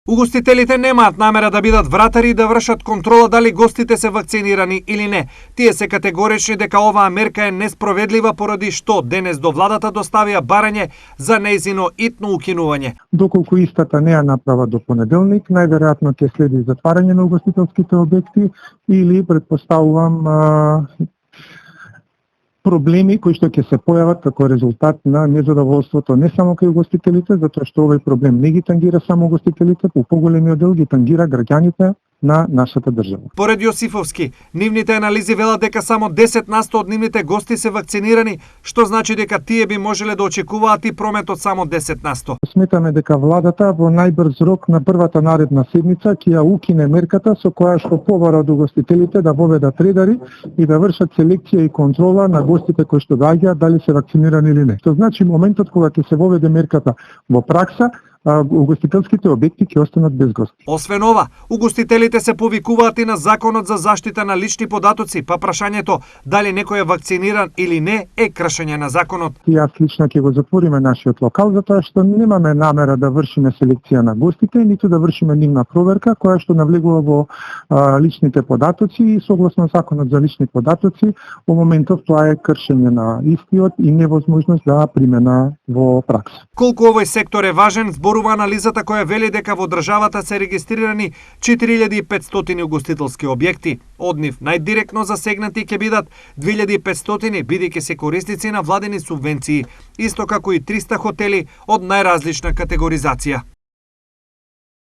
Угостителите немаат намера да бидат вратари и да вршат контрола дали гостите се вакцинирани или не. Тие се категорични дека оваа мерка е неспроведлива поради што денес до владата доставија барање за нејзино итно укинување. Доколку истата не ја направа до понеделник, најверојатно ќе следи затварање на угостителските обекти или претпоставувам проблеми кои што ќе се појават како резултат на незадоволството не само кај угостителите, затоа што овој проблем не ги тангира само угостителите, по поголемиот дел ги тангира граѓаните на нашата држава. Поред Јосифовски, нивните анализи велат дека само 10% од нивните гости се вакцинирани, што значи дека тие би можеле да очекуваат и промет од само 10%. Сметаме дека владата во најбрз рок на првата наредна седница ќе ја укине мерката со која што побара од угостителите да воведат редари и да вршат селекција и контрола на гостите кои што доаѓаат дали се вакцинирани или не. Што значи моментот кога ќе се воведе мерката во пракса, угостителските обекти ќе останат без гости. Освен ова, угостителите се повикуваат и на Законот за заштита на лични податоци, па прашањето дали некој е вакциниран или не е кршење на законот. Јас лично ќе го затвориме нашиот локал затоа што немаме намера да вршиме селекција на гостите, ниту да вршиме нивна проверка која што навлегува во личните податоци и согласно Законот за лични податоци, во моментов тоа е кршење на истиот и невозможност за примена во пракса. Колку овој сектор е важен, зборува анализата која вели дека во државата се регистрирани 4500 угостителски објекти. Од нив најдиректно засегнати ќе бидат 2500 бидејќи се корисници на владени субвенции, исто како и 300 хотели од најразлична категоризација.